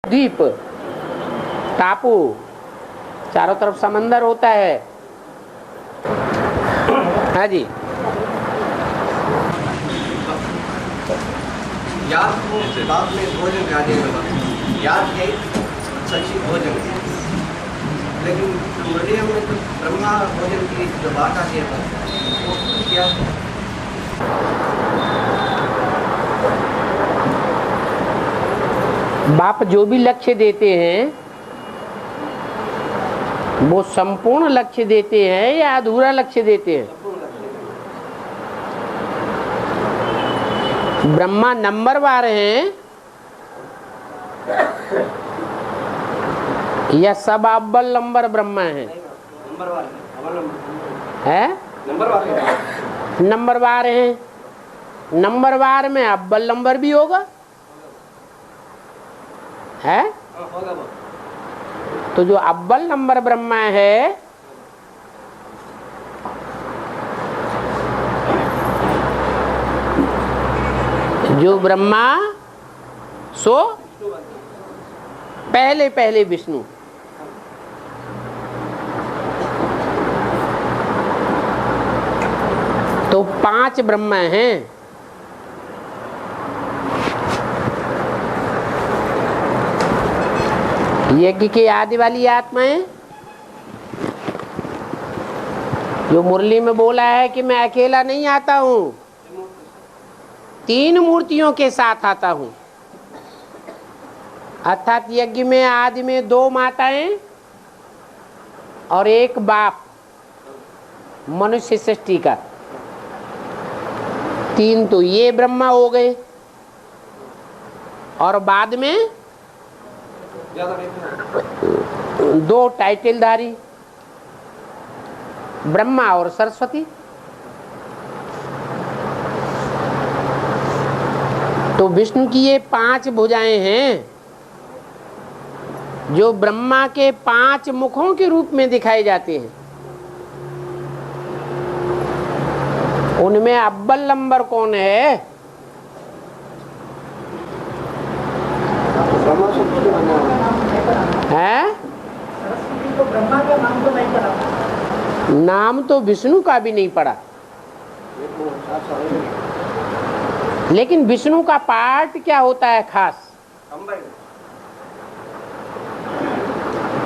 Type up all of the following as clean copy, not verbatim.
द्वीप, टापू, चारों तरफ समंदर होता है। हाँ जी। याद को बाद में भोजन का याद है सच्ची भोजन की, लेकिन मुरलिया में तो ब्रह्मा भोजन की जो बात आती है वो क्या बाप जो भी लक्ष्य देते हैं वो संपूर्ण लक्ष्य देते हैं या अधूरा लक्ष्य देते हैं? ब्रह्मा नंबरवार हैं या सब अव्वल नंबर ब्रह्मा हैं? नंबरवार हैं। नंबरवार में अव्वल नंबर भी होगा है? तो जो अव्वल नंबर ब्रह्मा है जो ब्रह्मा सो पहले पहले विष्णु। तो 5 ब्रह्मा हैं। यज्ञ के आदि वाली आत्माएं जो मुरली में बोला है कि मैं अकेला नहीं आता हूं, 3 मूर्तियों के साथ आता हूं। अर्थात यज्ञ में आदि में 2 माताएं और 1 बाप मनुष्य सृष्टि का। 3 तो ये ब्रह्मा हो गए और बाद में 2 टाइटलधारी ब्रह्मा और सरस्वती। तो विष्णु की ये 5 भुजाएं हैं जो ब्रह्मा के 5 मुखों के रूप में दिखाए जाते हैं। उनमें अव्वल नंबर कौन है? है? तो ब्रह्मा का नाम तो नहीं पड़ा। नाम तो विष्णु का भी नहीं पड़ा, लेकिन विष्णु का पार्ट क्या होता है खास?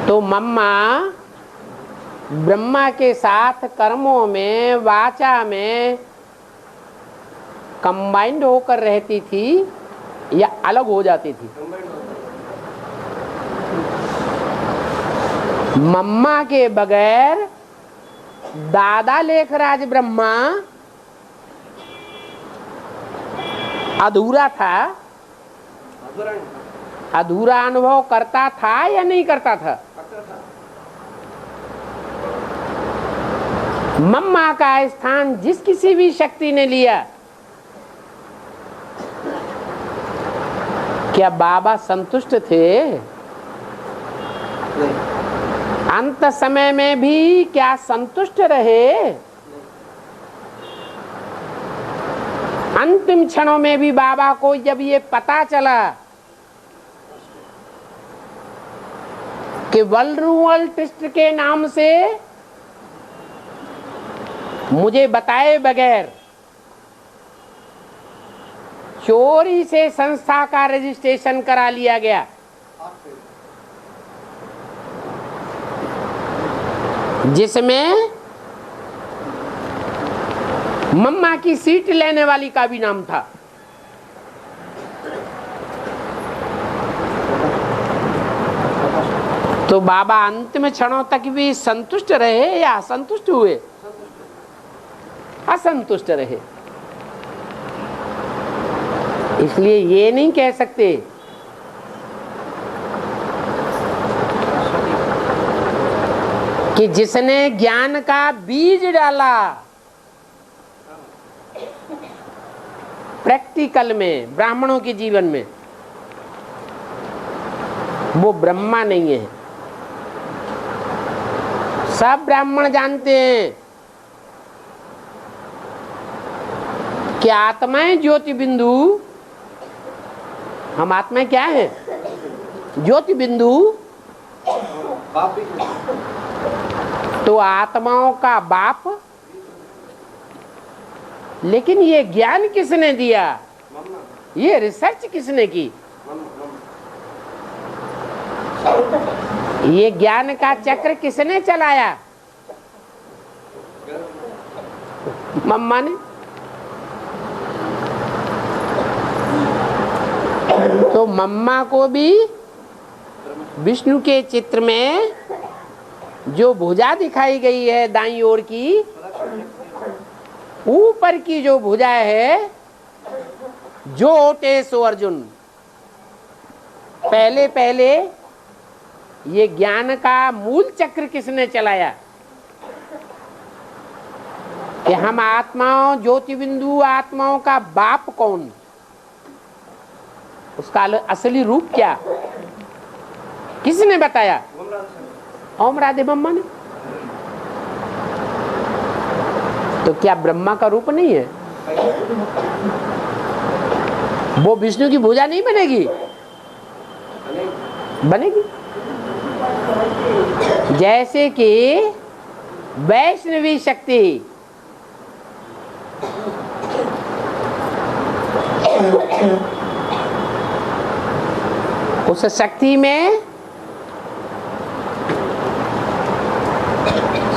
तो मम्मा ब्रह्मा के साथ कर्मों में वाचा में कंबाइंड होकर रहती थी या अलग हो जाती थी? मम्मा के बगैर दादा लेखराज ब्रह्मा अधूरा था। अधूरा अनुभव करता था या नहीं करता था? मम्मा का स्थान जिस किसी भी शक्ति ने लिया, क्या बाबा संतुष्ट थे? अंत समय में भी क्या संतुष्ट रहे? अंतिम क्षणों में भी बाबा को जब ये पता चला कि वल्नरेबल टेस्ट के नाम से मुझे बताए बगैर चोरी से संस्था का रजिस्ट्रेशन करा लिया गया, जिसमें मम्मा की सीट लेने वाली का भी नाम था। तो बाबा अंतिम क्षणों तक भी संतुष्ट रहे या असंतुष्ट हुए? असंतुष्ट रहे। इसलिए ये नहीं कह सकते कि जिसने ज्ञान का बीज डाला प्रैक्टिकल में ब्राह्मणों के जीवन में, वो ब्रह्मा नहीं है। सब ब्राह्मण जानते हैं कि आत्माएं ज्योति बिंदु, हम आत्माएं क्या है? ज्योति बिंदु बाप भी तो आत्माओं का बाप। लेकिन ये ज्ञान किसने दिया, मम्मा ये रिसर्च किसने की, ये ज्ञान का चक्र किसने चलाया, मम्मा ने। तो मम्मा को भी विष्णु के चित्र में जो भुजा दिखाई गई है दाईं ओर की, ऊपर की जो भुजा है, जो ओटे सो अर्जुन। पहले पहले ये ज्ञान का मूल चक्र किसने चलाया कि हम आत्माओं, ज्योति बिंदु आत्माओं का बाप कौन, उसका असली रूप क्या, किसने बताया, ओम राधे मम्मा ने। तो क्या ब्रह्मा का रूप नहीं है, वो विष्णु की भुजा नहीं बनेगी, बनेगी। जैसे कि वैष्णवी शक्ति उस शक्ति में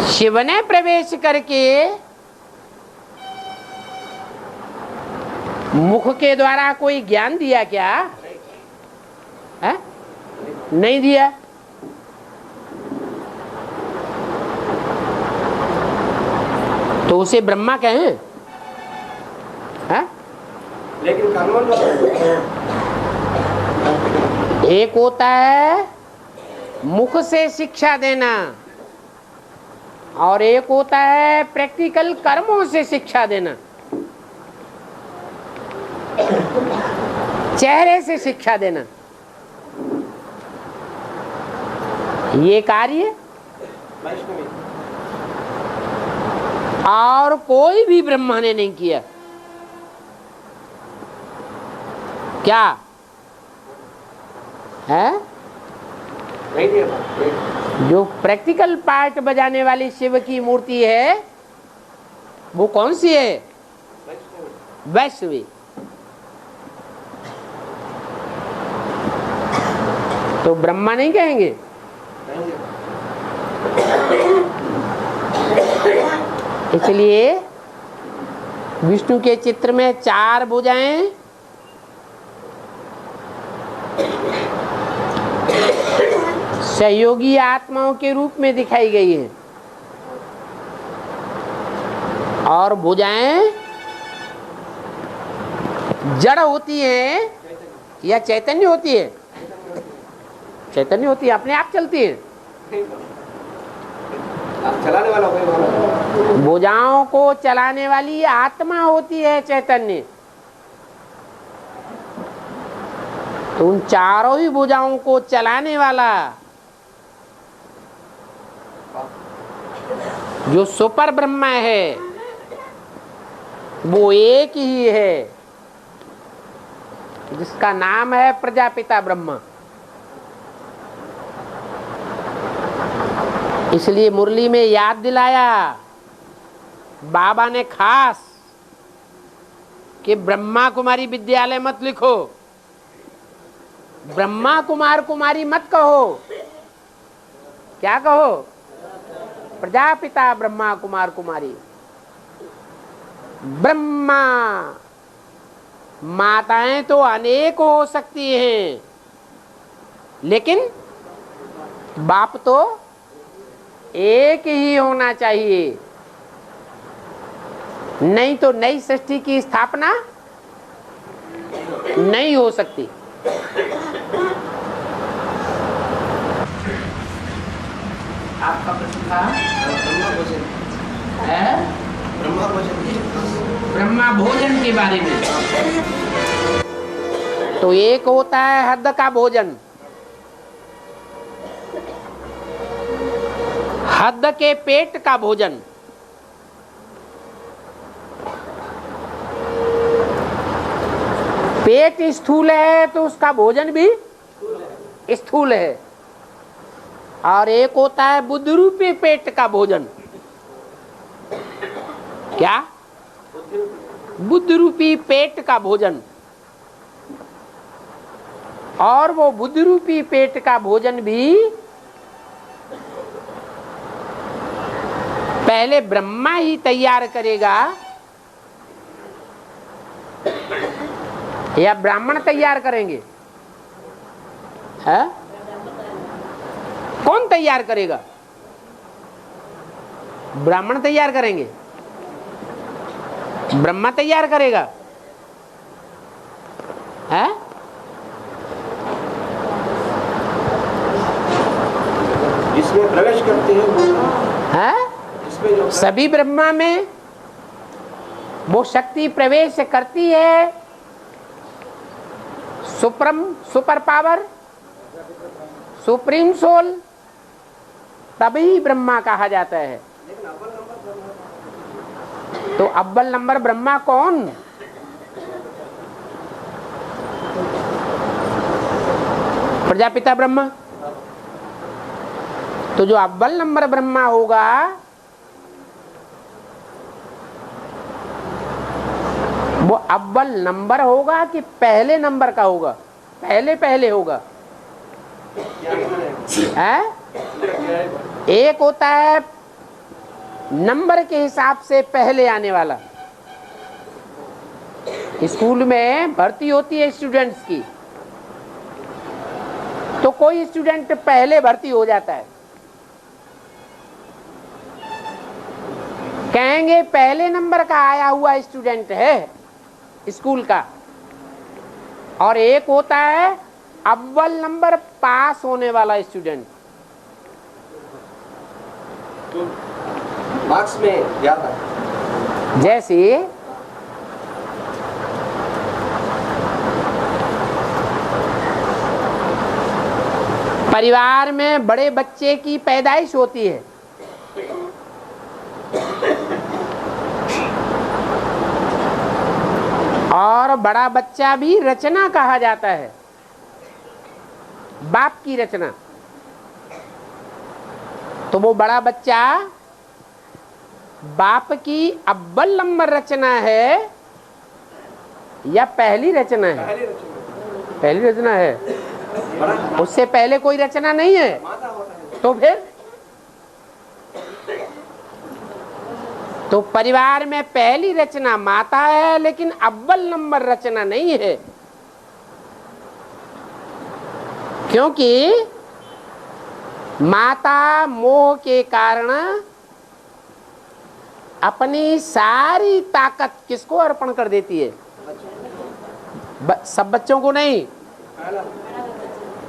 शिव ने प्रवेश करके मुख के द्वारा कोई ज्ञान दिया क्या है? नहीं दिया। तो उसे ब्रह्मा कहें है? लेकिन कानून एक होता है मुख से शिक्षा देना और एक होता है प्रैक्टिकल कर्मों से शिक्षा देना, चेहरे से शिक्षा देना। ये कार्य और कोई भी ब्रह्मा ने नहीं किया। क्या है? नहीं दिया। जो प्रैक्टिकल पार्ट बजाने वाली शिव की मूर्ति है वो कौन सी है? वैष्णवी। तो ब्रह्मा नहीं कहेंगे। इसलिए विष्णु के चित्र में 4 भुजाएं, सहयोगी आत्माओं के रूप में दिखाई गई है और भुजाएं जड़ होती हैं या चैतन्य होती है? चैतन्य होती है, अपने आप चलती है। चलाने वाला कोई भुजाओं को चलाने वाली आत्मा होती है, चैतन्य। तो उन चारों ही भुजाओं को चलाने वाला जो सुपर ब्रह्मा है वो एक ही है, जिसका नाम है प्रजापिता ब्रह्मा। इसलिए मुरली में याद दिलाया बाबा ने खास कि ब्रह्मा कुमारी विद्यालय मत लिखो, ब्रह्मा कुमार कुमारी मत कहो। क्या कहो? प्रजापिता ब्रह्मा कुमार कुमारी। ब्रह्मा माताएं तो अनेक हो सकती हैं, लेकिन बाप तो एक ही होना चाहिए, नहीं तो नई सृष्टि की स्थापना नहीं हो सकती। आपका प्रश्न था ब्रह्मा भोजन के बारे में। तो एक होता है हद का भोजन, हद के पेट का भोजन। पेट स्थूल है तो उसका भोजन भी स्थूल है, और एक होता है बुद्ध रूपी पेट का भोजन। क्या? बुद्ध रूपी पेट का भोजन। और वो बुद्ध रूपी पेट का भोजन भी पहले ब्रह्मा ही तैयार करेगा या ब्राह्मण तैयार करेंगे? है? कौन तैयार करेगा? ब्राह्मण तैयार करेंगे? ब्रह्मा तैयार करेगा? है? इसमें प्रवेश करते हैं है? इसमें जो सभी ब्रह्मा में वो शक्ति प्रवेश करती है, सुपर पावर, सुप्रीम सोल, तभी ब्रह्मा कहा जाता है। तो अव्वल नंबर ब्रह्मा कौन? प्रजापिता ब्रह्मा। तो जो अव्वल नंबर ब्रह्मा होगा वो अव्वल नंबर होगा कि पहले नंबर का होगा? पहले होगा। है? एक होता है नंबर के हिसाब से पहले आने वाला। स्कूल में भर्ती होती है स्टूडेंट्स की, तो कोई स्टूडेंट पहले भर्ती हो जाता है, कहेंगे पहले नंबर का आया हुआ स्टूडेंट है स्कूल का। और एक होता है अव्वल नंबर पास होने वाला स्टूडेंट। तो मार्क्स में ज्यादा जैसे परिवार में बड़े बच्चे की पैदाइश होती है, और बड़ा बच्चा भी रचना कहा जाता है, बाप की रचना। तो वो बड़ा बच्चा बाप की अव्वल नंबर रचना है या पहली रचना है? पहली रचना है। उससे पहले कोई रचना नहीं है। तो फिर तो परिवार में पहली रचना माता है, लेकिन अव्वल नंबर रचना नहीं है, क्योंकि माता मोह के कारण अपनी सारी ताकत किसको अर्पण कर देती है? सब बच्चों को नहीं,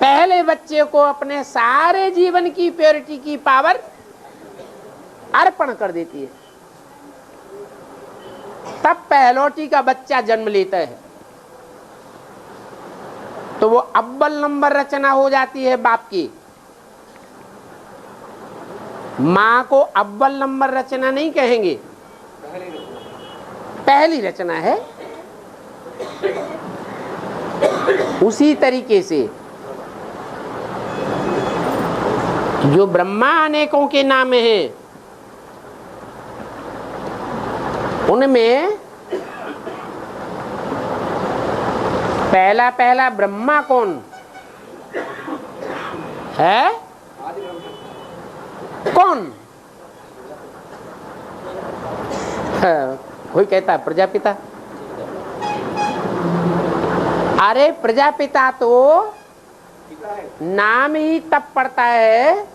पहले बच्चे को अपने सारे जीवन की प्योरिटी की पावर अर्पण कर देती है, तब पहलौटी का बच्चा जन्म लेता है। तो वो अव्वल नंबर रचना हो जाती है बाप की। मां को अव्वल नंबर रचना नहीं कहेंगे, पहली रचना है। उसी तरीके से जो ब्रह्मा अनेकों के नाम हैं, उनमें पहला ब्रह्मा कौन है? कौन? कोई कहता है प्रजापिता। अरे प्रजापिता तो नाम ही तब पड़ता है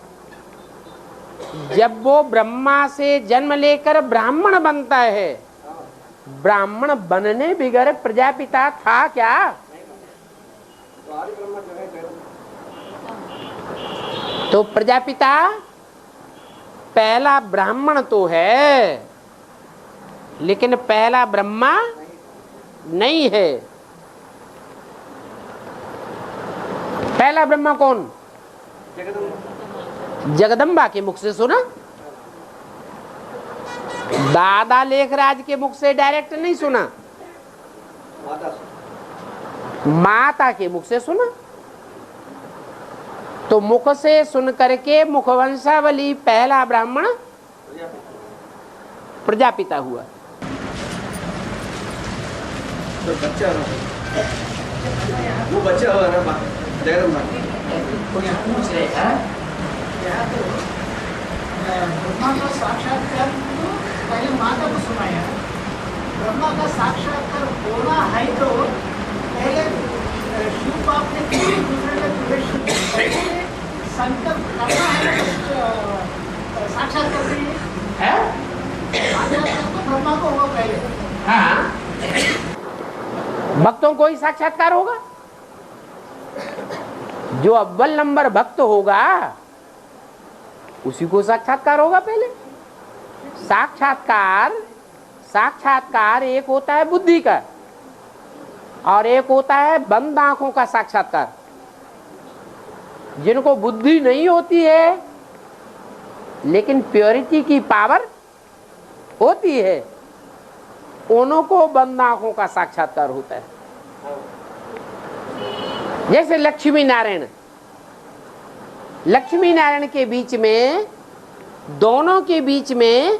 जब वो ब्रह्मा से जन्म लेकर ब्राह्मण बनता है। ब्राह्मण बनने बिगर प्रजापिता था क्या? तो प्रजापिता पहला ब्राह्मण तो है, लेकिन पहला ब्रह्मा नहीं है। पहला ब्रह्मा कौन? जगदम्बा के मुख से सुना, दादा लेखराज के मुख से डायरेक्ट नहीं सुना, माता के मुख से सुना। तो मुख से सुन करके मुखवंशावली पहला ब्राह्मण प्रजापिता हुआ। तो बच्चा वो बच्चा हुआ ना जगदम्बा। पूछ रहे हैं ब्रह्मा का साक्षात्कार तो पहले माता को सुनाया, ब्रह्मा का साक्षात्कार होना है तो पहले शिव बाप ने किसी दूसरे में प्रवेश संकल्प करना है साक्षात्कार के लिए साक्षात्कार तो ब्रह्मा को होगा पहले। हाँ, भक्तों को ही साक्षात्कार होगा। जो अव्वल नंबर भक्त होगा उसी को साक्षात्कार होगा पहले। साक्षात्कार एक होता है बुद्धि का और एक होता है बंद आंखों का साक्षात्कार। जिनको बुद्धि नहीं होती है लेकिन प्योरिटी की पावर होती है, उन्हों को बंद आंखों का साक्षात्कार होता है। जैसे लक्ष्मी नारायण के बीच में, दोनों के बीच में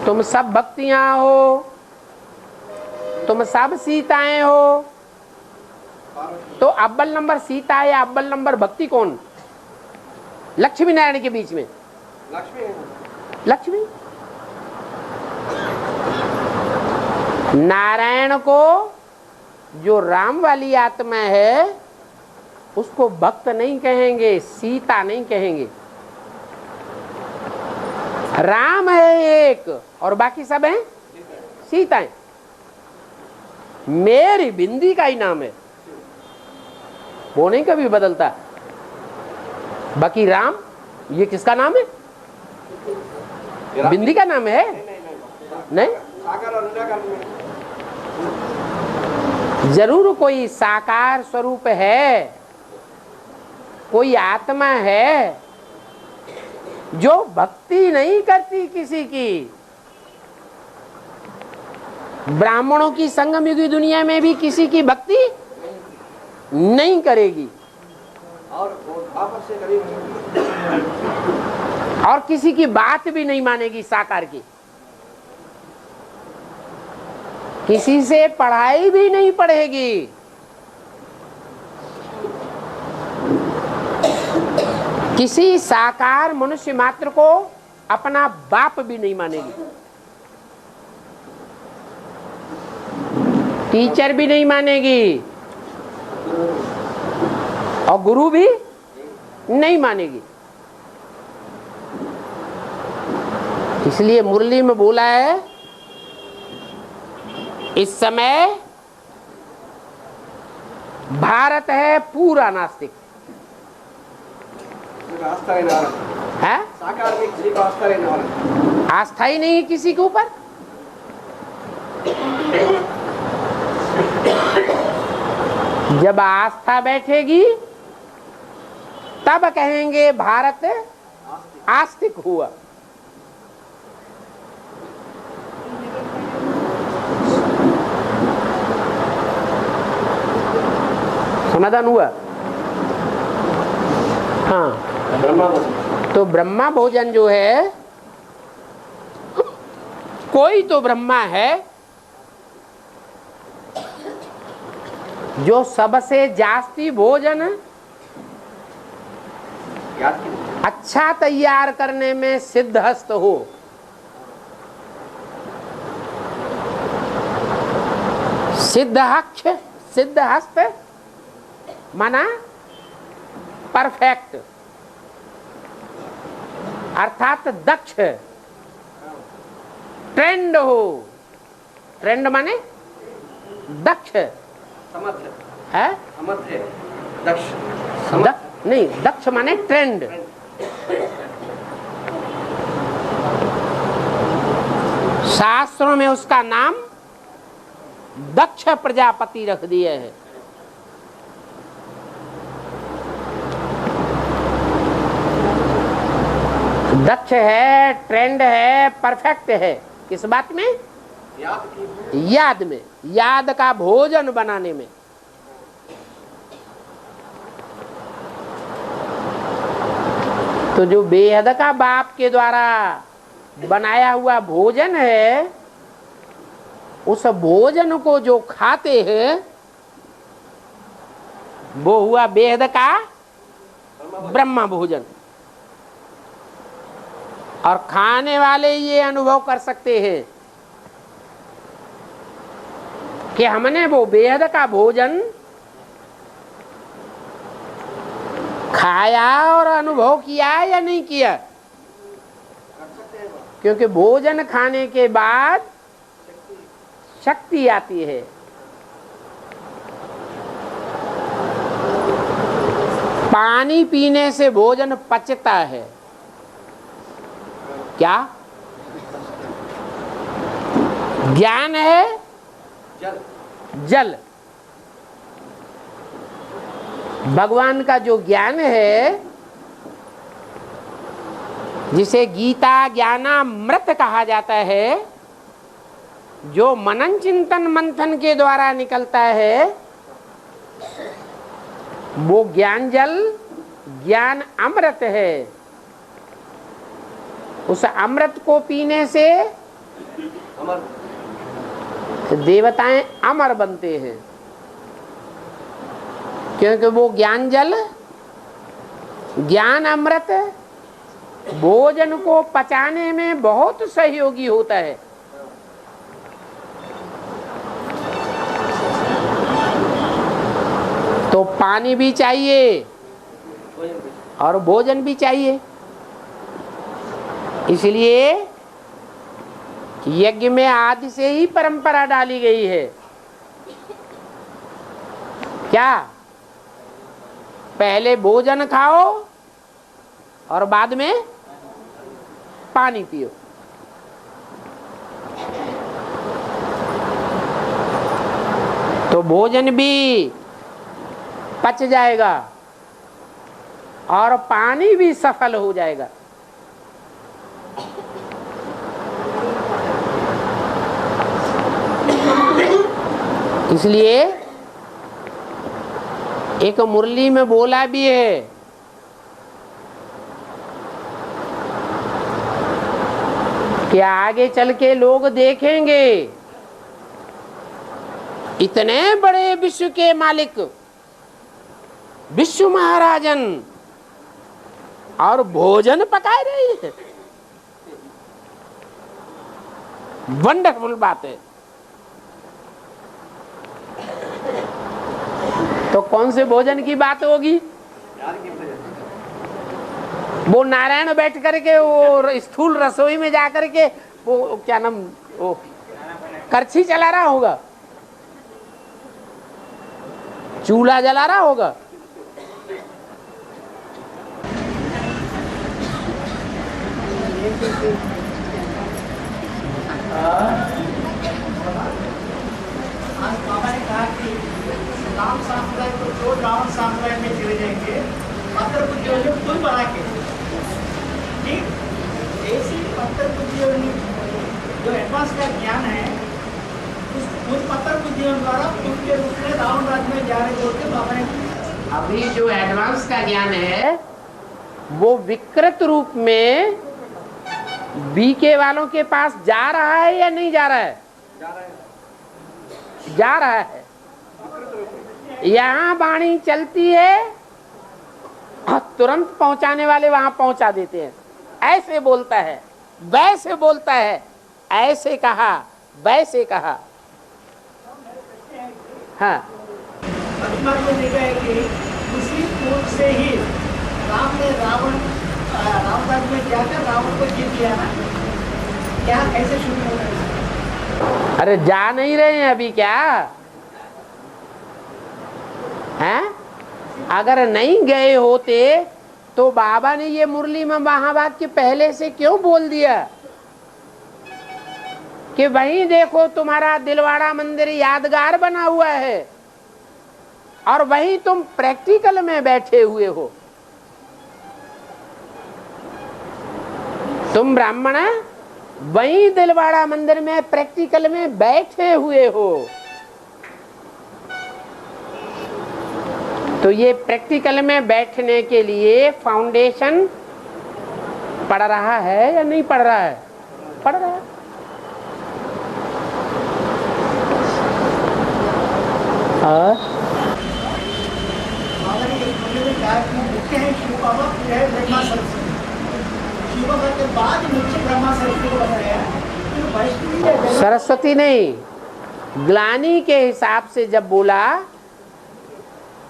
तुम सब भक्तियां हो, तुम सब सीताएं हो, तो अव्वल नंबर सीता या अव्वल नंबर भक्ति कौन? लक्ष्मी नारायण के बीच में लक्ष्मी। नारायण को जो राम वाली आत्मा है उसको भक्त नहीं कहेंगे, सीता नहीं कहेंगे। राम है एक और बाकी सब हैं सीताएं। मेरी बिंदी का ही नाम है, वो नहीं कभी बदलता। बाकी राम, ये किसका नाम है? बिंदी का नाम है? नहीं, जरूर कोई साकार स्वरूप है, कोई आत्मा है जो भक्ति नहीं करती किसी की। ब्राह्मणों की संगम युगी दुनिया में भी किसी की भक्ति नहीं करेगी और किसी की बात भी नहीं मानेगी साकार की। किसी से पढ़ाई भी नहीं पढ़ेगी। किसी साकार मनुष्य मात्र को अपना बाप भी नहीं मानेगी। टीचर भी नहीं मानेगी और गुरु भी नहीं मानेगी। इसलिए मुरली में बोला है, इस समय भारत है पूरा नास्तिक है। आस्था ही नहीं है किसी के ऊपर। जब आस्था बैठेगी तब कहेंगे भारत आस्तिक हुआ। समाधान हुआ? हाँ। तो ब्रह्मा भोजन जो है, कोई तो ब्रह्मा है जो सबसे जास्ती भोजन अच्छा तैयार करने में सिद्धहस्त हो। सिद्धहस्त माना परफेक्ट, अर्थात दक्ष। ट्रेंड हो, ट्रेंड माने दक्ष है, नहीं, दक्ष माने ट्रेंड। शास्त्रों में उसका नाम दक्ष प्रजापति रख दिए हैं। दक्ष है, ट्रेंड है, परफेक्ट है। किस बात में? याद में, याद का भोजन बनाने में। तो जो बेहद का बाप के द्वारा बनाया हुआ भोजन है, उस भोजन को जो खाते हैं वो हुआ बेहद का ब्रह्म भोजन। और खाने वाले ये अनुभव कर सकते हैं कि हमने वो बेहद का भोजन खाया और अनुभव किया या नहीं किया, क्योंकि भोजन खाने के बाद शक्ति आती है। पानी पीने से भोजन पचता है, क्या ज्ञान है? जल। भगवान का जो ज्ञान है, जिसे गीता ज्ञानामृत कहा जाता है, जो मनन चिंतन मंथन के द्वारा निकलता है, वो ज्ञान जल ज्ञान अमृत है। उस अमृत को पीने से देवताएं अमर बनते हैं, क्योंकि वो ज्ञान जल ज्ञान अमृत भोजन को पचाने में बहुत सहयोगी होता है। तो पानी भी चाहिए और भोजन भी चाहिए। इसलिए यज्ञ में आदि से ही परंपरा डाली गई है, क्या पहले भोजन खाओ और बाद में पानी पियो। तो भोजन भी पच जाएगा और पानी भी सफल हो जाएगा। इसलिए एक मुरली में बोला भी है कि आगे चल के लोग देखेंगे इतने बड़े विश्व के मालिक, विश्व महाराजन, और भोजन पका रहे हैं। वंडरफुल बात है। तो कौन से भोजन की बात होगी? वो नारायण बैठ करके वो स्थूल रसोई में जाकर के वो क्या नाम, वो करछी चला रहा होगा, चूल्हा जला रहा होगा। आज बाबा ने कहा कि राम साम्राज्य को छोड़ रावण साम्राज्य में चले जाएंगे, पत्थर बुद्धियों खुद बना के, ठीक ऐसी पत्थर बुद्धियों जो एडवांस का ज्ञान है, उस पत्थर बुद्धियों द्वारा खुद के रूप में रावण राज्य में जा रहे बोल के बाबा ने। अभी जो एडवांस का ज्ञान है वो विकृत रूप में बीके वालों के पास जा रहा है या नहीं जा रहा है? जा रहा है। यहाँ वाणी चलती है और तुरंत पहुंचाने वाले वहां पहुंचा देते हैं। ऐसे बोलता है, वैसे बोलता है, ऐसे कहा, वैसे कहा। हाँ, उसी पूर्व से ही राम ने रावण में जाकर रावण को जीत लिया ना, क्या कैसे शुरू हो रहा है? अरे जा नहीं रहे हैं अभी, क्या हैं? अगर नहीं गए होते तो बाबा ने ये मुरली में महावाक्य पहले से क्यों बोल दिया कि वहीं देखो तुम्हारा दिलवाड़ा मंदिर यादगार बना हुआ है और वहीं तुम प्रैक्टिकल में बैठे हुए हो। तुम ब्राह्मण वहीं दिलवाड़ा मंदिर में प्रैक्टिकल में बैठे हुए हो। तो ये प्रैक्टिकल में बैठने के लिए फाउंडेशन पढ़ रहा है या नहीं पढ़ रहा है? पढ़ रहा है। और मुख्य है शिव बाबा, फिर है ब्रह्मा सरस्वती। शिव बाबा के बाद मुख्य ब्रह्मा सरस्वती को बताया। फिर वैष्णवी सरस्वती नहीं, ग्लानी के हिसाब से जब बोला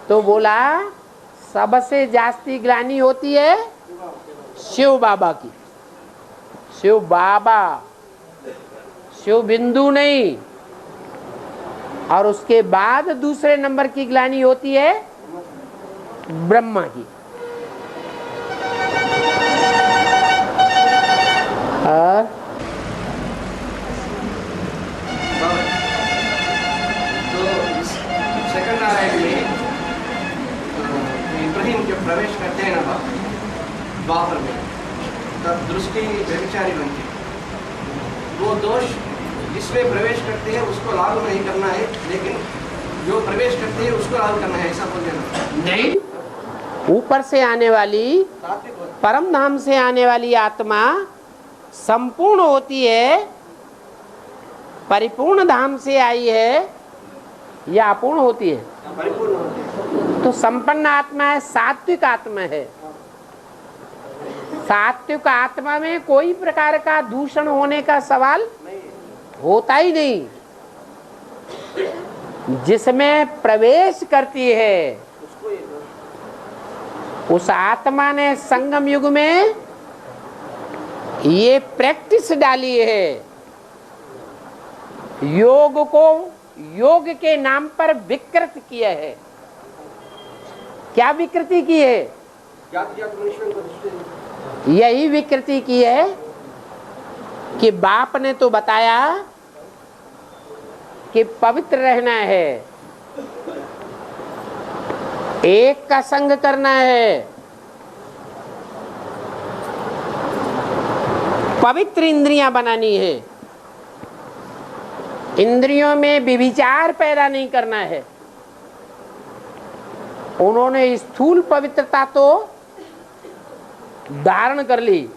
तो बोला सबसे जास्ती ग्लानी होती है शिव बाबा की। शिव बाबा, शिव बिंदु नहीं। और उसके बाद दूसरे नंबर की ग्लानी होती है ब्रह्मा की। और तो सेकंड नारायण में इब्राहिम जब प्रवेश करते हैं ना द्वापर में, तब दृष्टि व्यभिचारी बनती है। वो दोष जिसमें प्रवेश करते हैं उसको लागू नहीं करना है, लेकिन जो प्रवेश करते हैं उसको लागू करना है, ऐसा बोल देना नहीं। ऊपर से आने वाली, परम धाम से आने वाली आत्मा संपूर्ण होती है, परिपूर्ण धाम से आई है या अपूर्ण होती है? परिपूर्ण होती है। तो संपन्न आत्मा है, सात्विक आत्मा है। सात्विक आत्मा में कोई प्रकार का दूषण होने का सवाल होता ही नहीं। जिसमें प्रवेश करती है उस आत्मा ने संगम युग में ये प्रैक्टिस डाली है, योग को योग के नाम पर विकृत किया है। क्या विकृति की है? यही विकृति की है कि बाप ने तो बताया कि पवित्र रहना है, एक का संग करना है, पवित्र इंद्रियां बनानी है, इंद्रियों में व्यभिचार पैदा नहीं करना है। उन्होंने स्थूल पवित्रता तो धारण कर ली,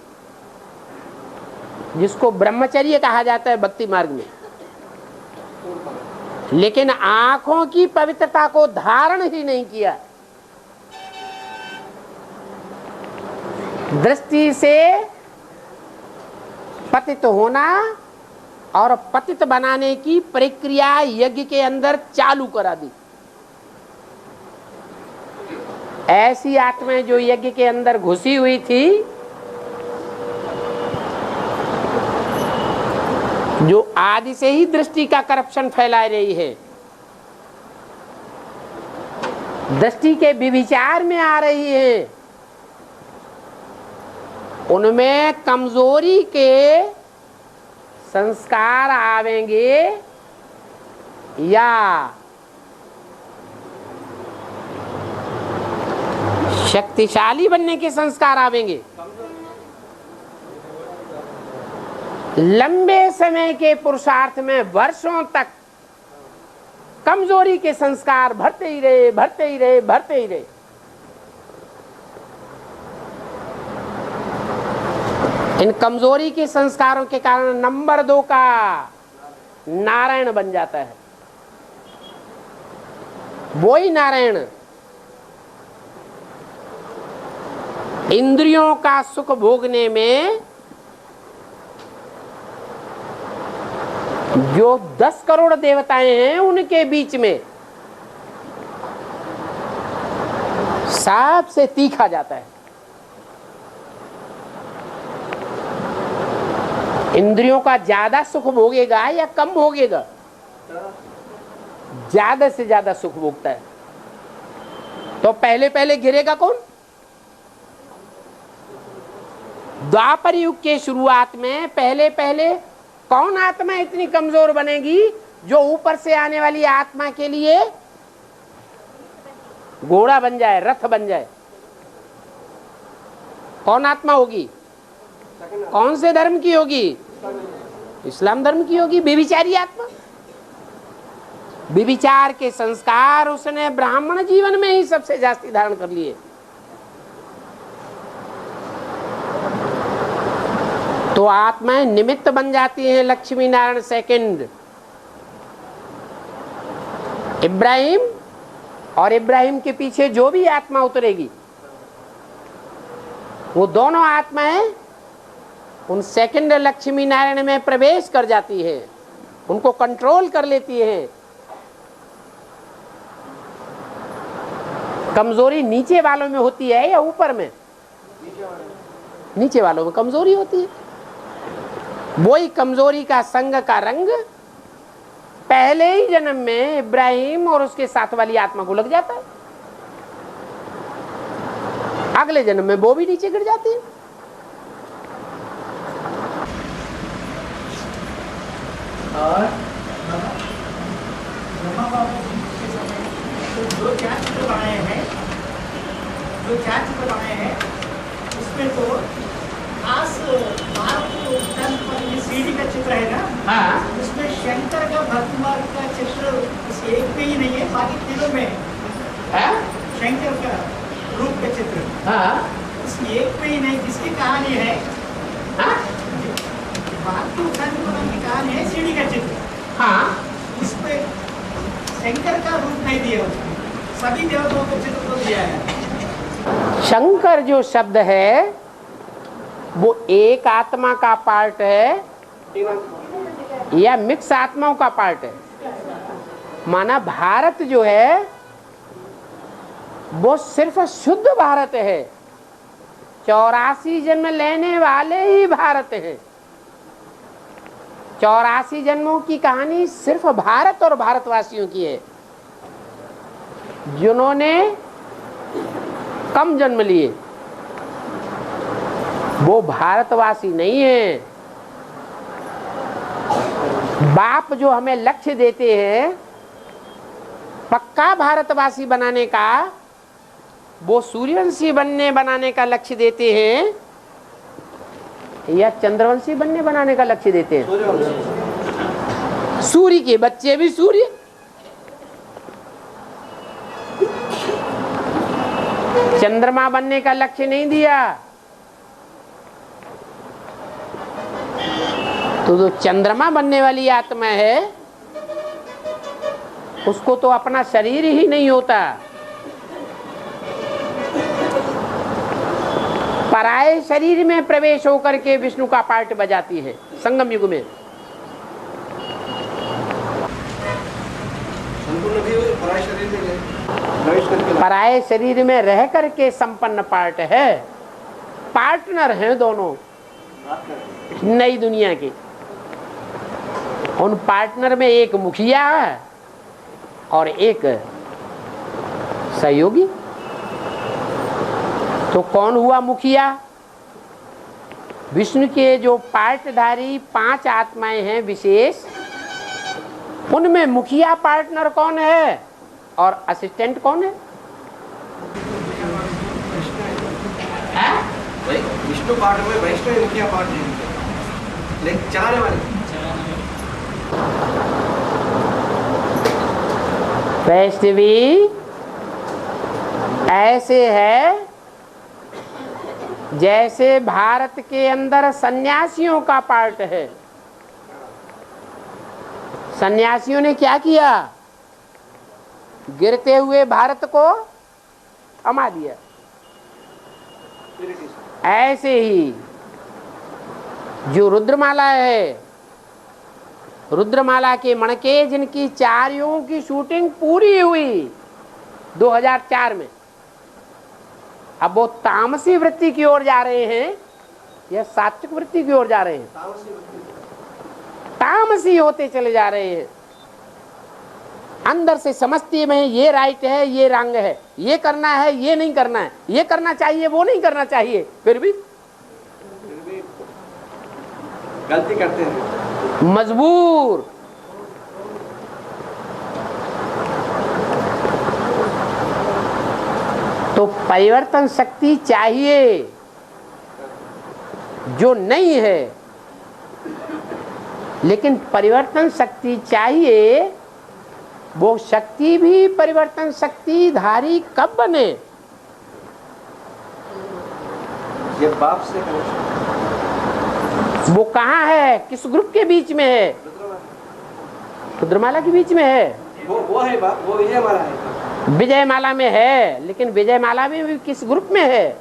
जिसको ब्रह्मचर्य कहा जाता है भक्ति मार्ग में, लेकिन आंखों की पवित्रता को धारण ही नहीं किया। दृष्टि से पतित होना और पतित बनाने की प्रक्रिया यज्ञ के अंदर चालू करा दी। ऐसी आत्माएं जो यज्ञ के अंदर घुसी हुई थी, जो आदि से ही दृष्टि का करप्शन फैला रही है, दृष्टि के व्यभिचार में आ रही है, उनमें कमजोरी के संस्कार आवेंगे या शक्तिशाली बनने के संस्कार आवेंगे। लंबे समय के पुरुषार्थ में वर्षों तक कमजोरी के संस्कार भरते ही रहे, भरते ही रहे, भरते ही रहे। इन कमजोरी के संस्कारों के कारण नंबर 2 का नारायण बन जाता है। वो ही नारायण इंद्रियों का सुख भोगने में जो 10 करोड़ देवताएं हैं उनके बीच में सबसे तीखा जाता है। इंद्रियों का ज्यादा सुख भोगेगा या कम भोगेगा? ज्यादा से ज्यादा सुख भोगता है। तो पहले पहले गिरेगा कौन? द्वापर युग के शुरुआत में पहले पहले कौन आत्मा इतनी कमजोर बनेगी जो ऊपर से आने वाली आत्मा के लिए घोड़ा बन जाए, रथ बन जाए? कौन आत्मा होगी? कौन से धर्म की होगी? इस्लाम धर्म की होगी। व्यभिचारी आत्मा। व्यभिचार के संस्कार उसने ब्राह्मण जीवन में ही सबसे जास्ती धारण कर लिए। तो आत्माएं निमित्त बन जाती हैं। लक्ष्मी नारायण सेकंड, इब्राहिम और इब्राहिम के पीछे जो भी आत्मा उतरेगी वो दोनों आत्माएं उन सेकंड लक्ष्मी नारायण में प्रवेश कर जाती है, उनको कंट्रोल कर लेती है। कमजोरी नीचे वालों में होती है या ऊपर में? नीचे वालों में कमजोरी होती है। वही कमजोरी का संग का रंग पहले ही जन्म में इब्राहिम और उसके साथ वाली आत्मा को लग जाता है, अगले जन्म में वो भी नीचे गिर जाती है। और ब्रह्मा बाबा के समय तो जो चार चित्र बनाए हैं उसमें तो खास सीढ़ी का चित्र है ना, हाँ। उसमें शंकर का भक्ति मार्ग का चित्र उस एक में ही नहीं है, बाकी तीनों में है। शंकर का रूप का चित्र उस एक में ही नहीं, जिसकी कहानी है बाकी की कहानी है सीढ़ी का चित्र। इसमें शंकर का रूप नहीं दिया, सभी देवताओं का चित्र तो दिया है। शंकर जो शब्द है वो एक आत्मा का पार्ट है या मिक्स आत्माओं का पार्ट है? माना भारत जो है वो सिर्फ शुद्ध भारत है, 84 जन्म लेने वाले ही भारत हैं। 84 जन्मों की कहानी सिर्फ भारत और भारतवासियों की है। जिन्होंने कम जन्म लिए वो भारतवासी नहीं है। बाप जो हमें लक्ष्य देते हैं पक्का भारतवासी बनाने का, वो सूर्यवंशी बनाने का लक्ष्य देते हैं या चंद्रवंशी बनाने का लक्ष्य देते हैं? सूर्य के बच्चे भी सूर्य, चंद्रमा बनने का लक्ष्य नहीं दिया। तो जो चंद्रमा बनने वाली आत्मा है उसको तो अपना शरीर ही नहीं होता, पराये शरीर में प्रवेश होकर के विष्णु का पार्ट बजाती है संगम युग में। पराये शरीर में रह करके संपन्न पार्ट है, पार्टनर हैं दोनों नई दुनिया के। उन पार्टनर में एक मुखिया है और एक सहयोगी। तो कौन हुआ मुखिया? विष्णु के जो पार्टधारी 5 आत्माएं हैं विशेष, उनमें मुखिया पार्टनर कौन है और असिस्टेंट कौन है? विष्णु पार्ट में वैष्णव मुखिया पार्ट नहीं, लेकिन चलाने वाले वैष्णवी ऐसे है जैसे भारत के अंदर सन्यासियों का पार्ट है। सन्यासियों ने क्या किया? गिरते हुए भारत को थमा दिया। ऐसे ही जो रुद्रमाला है, रुद्रमाला के मणके जिनकी 4 युगों की शूटिंग पूरी हुई 2004 में, अब वो तामसी वृत्ति की ओर जा रहे हैं या सात्विक वृत्ति की ओर जा रहे हैं? तामसी होते चले जा रहे हैं। अंदर से समझते हैं ये राइट है, ये रंग है, ये करना है, ये नहीं करना है, ये करना चाहिए, वो नहीं करना चाहिए, फिर भी गलती करते हैं, मजबूर। तो परिवर्तन शक्ति चाहिए जो नहीं है, लेकिन परिवर्तन शक्ति चाहिए। वो शक्ति भी परिवर्तन शक्ति धारी कब बने? ये बाप से वो कहाँ है, किस ग्रुप के बीच में है? रुद्रमाला के बीच में है। वो है बात, वो विजयमाला है। विजयमाला में है, लेकिन विजयमाला में भी किस ग्रुप में है?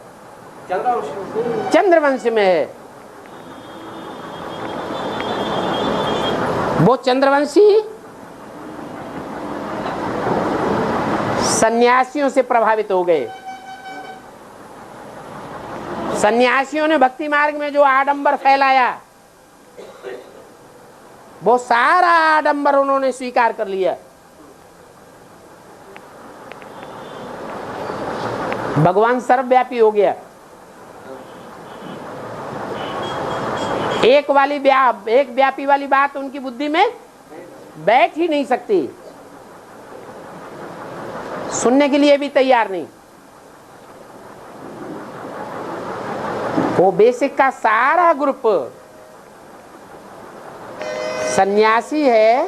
चंद्रवंश में है। वो चंद्रवंशी सन्यासियों से प्रभावित हो गए। सन्यासियों ने भक्ति मार्ग में जो आडंबर फैलाया, वो सारा आडंबर उन्होंने स्वीकार कर लिया। भगवान सर्वव्यापी हो गया। एक व्यापी वाली बात उनकी बुद्धि में बैठ ही नहीं सकती, सुनने के लिए भी तैयार नहीं। वो बेसिक का सारा ग्रुप सन्यासी है,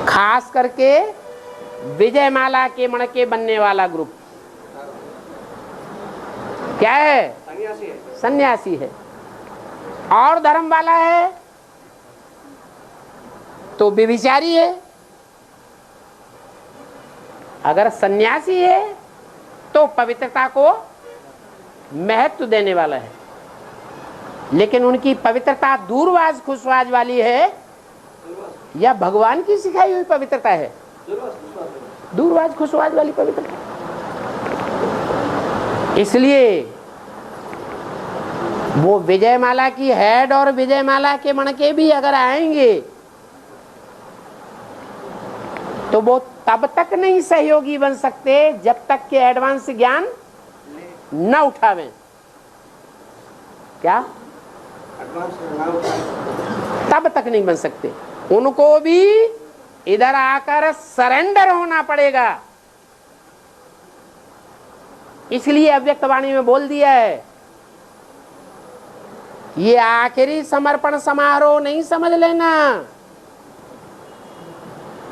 खास करके विजयमाला के मणके बनने वाला ग्रुप क्या है? सन्यासी है। और धर्म वाला है तो व्यभिचारी है। अगर सन्यासी है तो पवित्रता को महत्व देने वाला है, लेकिन उनकी पवित्रता दूरवाज खुशवाज वाली है या भगवान की सिखाई हुई पवित्रता है? दूरवाज खुशवाज वाली पवित्रता। इसलिए वो विजयमाला की हेड और विजयमाला के मणके भी अगर आएंगे तो वो तब तक नहीं सहयोगी बन सकते जब तक के एडवांस ज्ञान न उठावें। क्या? तब तक नहीं बन सकते। उनको भी इधर आकर सरेंडर होना पड़ेगा। इसलिए अव्यक्त वाणी में बोल दिया है, ये आखिरी समर्पण समारोह नहीं समझ लेना,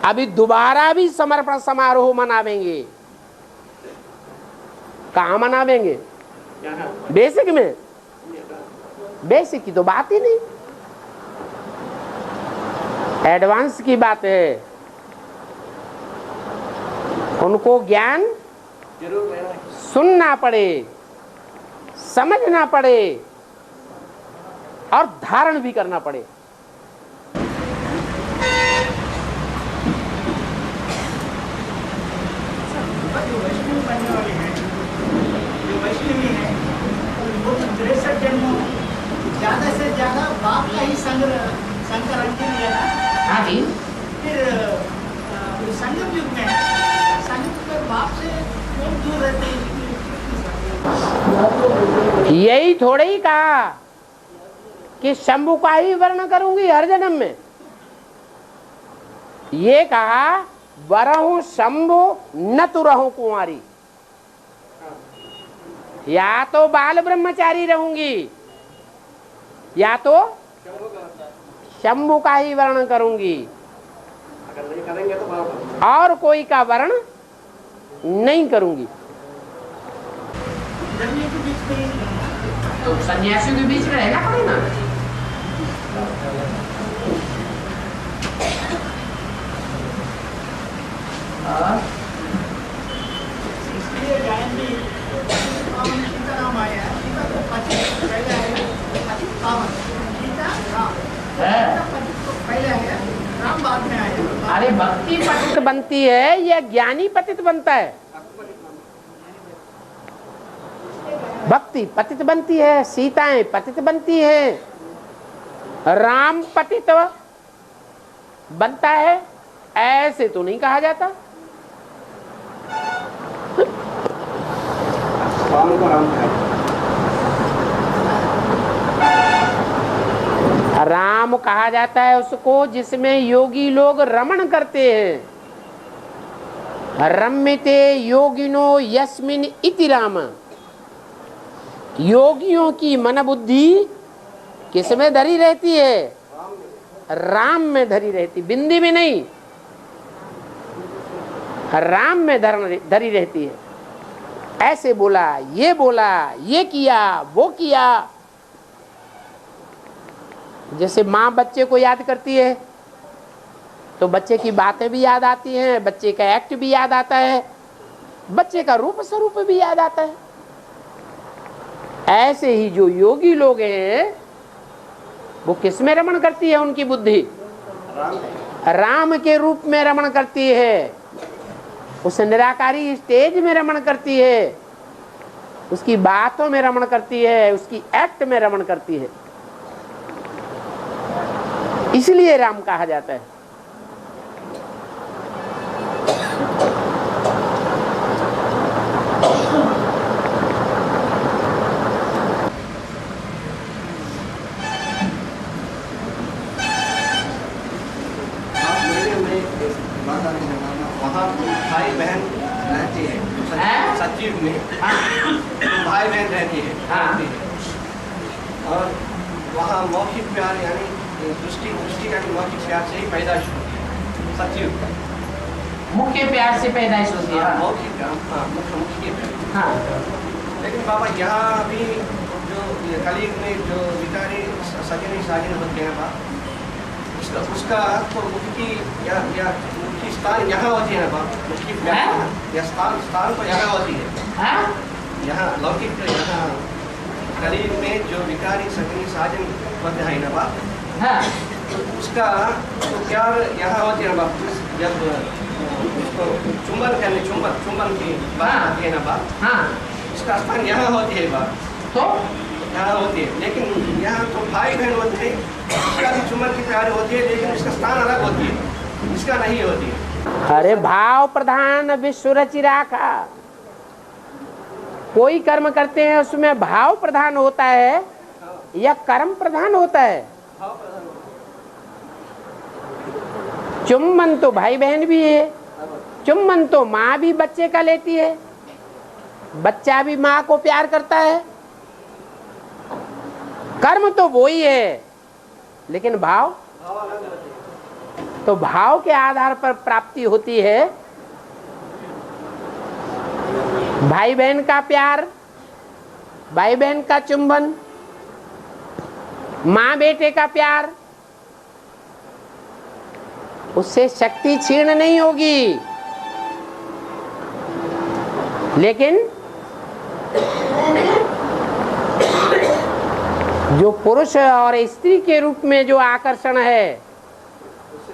अभी दोबारा भी समर्पण समारोह मनावेंगे। कहाँ मनावेंगे? बेसिक में। बेसिक की तो बात ही नहीं, एडवांस की बात है। उनको ज्ञान सुनना पड़े, समझना पड़े और धारण भी करना पड़े। जो वैष्णव बनने वाले हैं, जो वैष्णवी है, वो 63 जन्मों ज्यादा से ज्यादा बाप का ही संकरण के लिए ना। फिर संगम युग में बाप से क्यों दूर रहते हैं? यही थोड़े ही कहा कि शंभु का ही वर्ण करूंगी हर जन्म में। ये कहा वरहूं शंभु न तु रहूं कुंवारी। या तो बाल ब्रह्मचारी रहूंगी या तो शंभु का ही वर्ण करूंगी, और कोई का वर्ण नहीं करूंगी। तो सन्यासियों के बीच में रहना पड़ेगा। इसलिए गायत्री सीताराम आया, सीता को पहले आया, पावन सीता राम, पहले आया, राम बाद में आया। अरे भक्ति पतित बनती है या ज्ञानी पतित बनता है? भक्ति पतित बनती है, सीताएं पतित बनती है, राम पतित बनता है, ऐसे तो नहीं कहा जाता। राम कहा जाता है उसको जिसमें योगी लोग रमण करते हैं। रम्यते योगिनो यस्मिन इति राम। योगियों की मन बुद्धि किसमें धरी रहती है? राम में धरी रहती, बिंदी में नहीं, राम में धरी रहती है। ऐसे बोला, ये किया, वो किया। जैसे माँ बच्चे को याद करती है तो बच्चे की बातें भी याद आती हैं, बच्चे का एक्ट भी याद आता है, बच्चे का रूप स्वरूप भी याद आता है। ऐसे ही जो योगी लोग हैं वो किस में रमण करती है? उनकी बुद्धि राम के रूप में रमण करती है, उस निराकारी स्टेज में रमण करती है, उसकी बातों में रमण करती है, उसकी एक्ट में रमण करती है। इसलिए राम कहा जाता है। वहाँ भाई बहन रहती है सचिव में, भाई बहन रहती है और वहाँ मौखिक प्यार यानी दृष्टि का मौखिक प्यार से ही पैदाइश होती है सचिव का। मुख्य प्यार से पैदाइश होती है। मौखिक मुख्य प्यार। लेकिन बाबा यहाँ अभी जो कलीग में जो विकारी सजनी साजिन होते हैं बाबा, उसका तो मुख्य या मुख्य स्थान यहाँ होती है बाबा, मुख्य प्यार या स्थान तो यहाँ होती है। यहाँ लौकिक यहाँ कलीग में जो विकारी सजनी साजिन होते हैं ना बाबा, उसका तो प्यार यहाँ होती है बाबा। जब उसको चुंबन की बात आती है ना बाप, उसका स्थान यहाँ होती है बाप, तो यहाँ होती है। लेकिन यहाँ तो भाई बहन होते हैं, उसका भी चुंबन की प्यार होती है, लेकिन उसका स्थान अलग होती है, इसका नहीं होती है। अरे भाव प्रधान विश्व रचि राखा, कोई कर्म करते हैं उसमें भाव प्रधान होता है या कर्म प्रधान होता है? चुम्बन तो भाई बहन भी है, चुम्बन तो माँ भी बच्चे का लेती है, बच्चा भी माँ को प्यार करता है। कर्म तो वो ही है, लेकिन भाव तो भाव के आधार पर प्राप्ति होती है। भाई बहन का प्यार, भाई बहन का चुंबन, माँ बेटे का प्यार, उससे शक्ति क्षीण नहीं होगी। लेकिन जो पुरुष और स्त्री के रूप में जो आकर्षण है,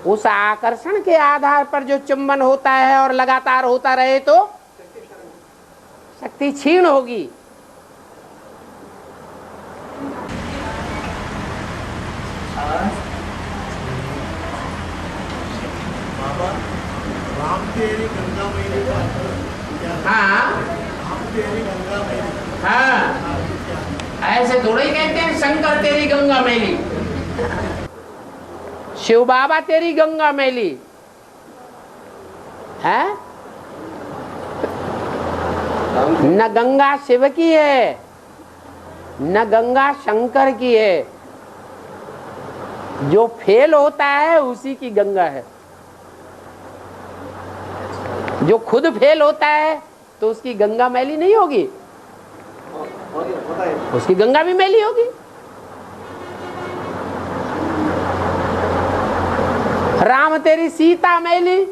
उस आकर्षण के आधार पर जो चुंबन होता है और लगातार होता रहे तो शक्ति क्षीण होगी। राम तेरी गंगा मैली, राम तेरी गंगा मैली। ऐसे थोड़े ही कहते हैं शंकर तेरी गंगा मैली, शिव बाबा तेरी गंगा मैली है। न गंगा शिव की है, न गंगा शंकर की है। जो फेल होता है उसी की गंगा है। जो खुद फेल होता है तो उसकी गंगा मैली नहीं होगी, उसकी गंगा भी मैली होगी। राम तेरी सीता मैली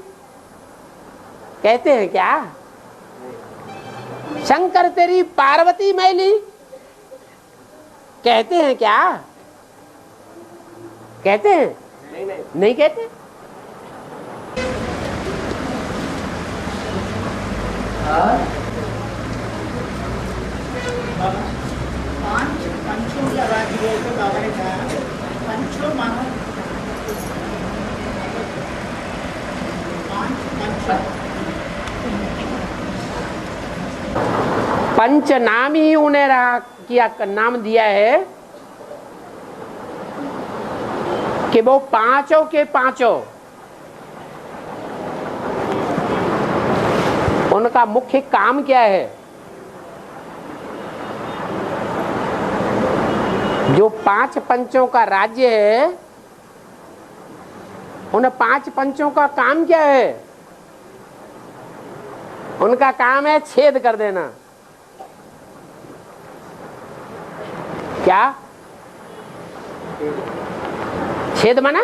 कहते हैं क्या? शंकर तेरी पार्वती मैली कहते हैं क्या? कहते हैं? नहीं कहते। पंचों लगा दिए तो बाबा ने कहा पंचों मानो, पंच नाम ही उन्हें किया नाम दिया है कि वो पांचों के पांचों उनका मुख्य काम क्या है? जो पांच पंचों का राज्य है, उन पांच पंचों का काम क्या है? उनका काम है छेद कर देना, क्या छेद माना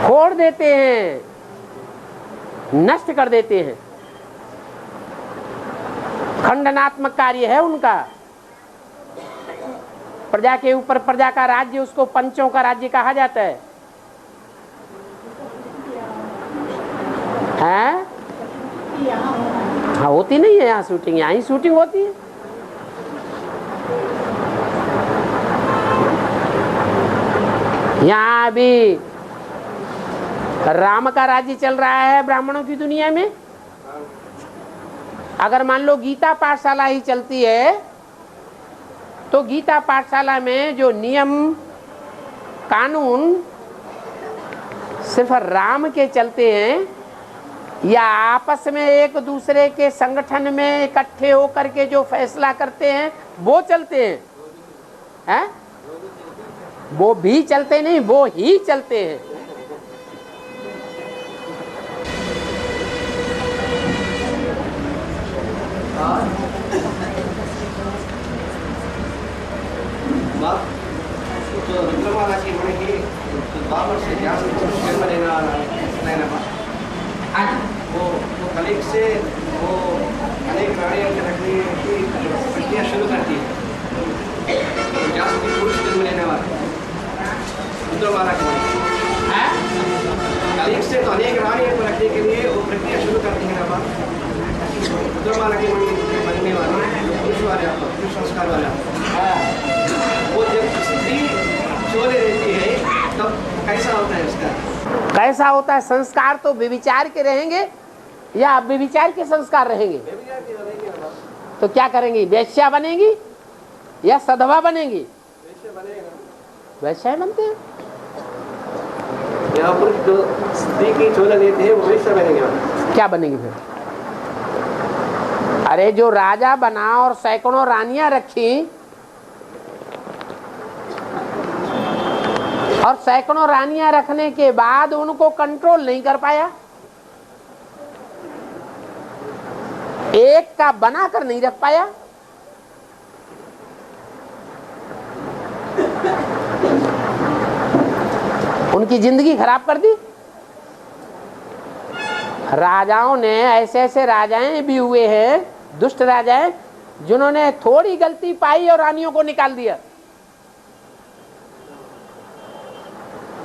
फोड़ देते हैं, नष्ट कर देते हैं। खंडनात्मक कार्य है उनका। प्रजा के ऊपर प्रजा का राज्य, उसको पंचों का राज्य कहा जाता है। हैं? हाँ, होती नहीं है यहाँ शूटिंग, यहाँ ही शूटिंग होती है। यहाँ अभी राम का राज्य चल रहा है ब्राह्मणों की दुनिया में। अगर मान लो गीता पाठशाला ही चलती है तो गीता पाठशाला में जो नियम कानून सिर्फ राम के चलते हैं, या आपस में एक दूसरे के संगठन में इकट्ठे होकर के जो फैसला करते हैं वो चलते हैं? वो भी चलते नहीं, वो ही चलते हैं। जो रुद्रमाला की मणि बाबर से ज्ञान जन्म लेना वो कलिक से वो अनेक रानियों के रखने की प्रक्रिया शुरू करती है। तो ज्ञान की पुरुष जन्म लेने वाले रुद्रमाला की कलिक से तो अनेक रानियों को रखने के लिए वो प्रक्रिया शुरू करती है ना। रुद्रमाला की मणि बनने वाले पुरुष वाले पुरुष संस्कार वाला वो जब स्त्री चोले रहती है तब कैसा होता है उसका? कैसा होता है? संस्कार तो व्यभिचार के रहेंगे या व्यभिचार के संस्कार रहेंगे? तो क्या करेंगी? वेश्या बनेगी या सधवा बनेगी? वेश्या बनते हैं। यहाँ पर जो स्त्री की चोला लेते हैं वो वेश्या बनेंगे। क्या बनेगी फिर? अरे जो राजा बना और सैकड़ों रानियां रखी और सैकड़ों रानियां रखने के बाद उनको कंट्रोल नहीं कर पाया, एक का बनाकर नहीं रख पाया, उनकी जिंदगी खराब कर दी। राजाओं ने ऐसे ऐसे राजाएं भी हुए हैं, दुष्ट राजाएं, जिन्होंने थोड़ी गलती पाई और रानियों को निकाल दिया।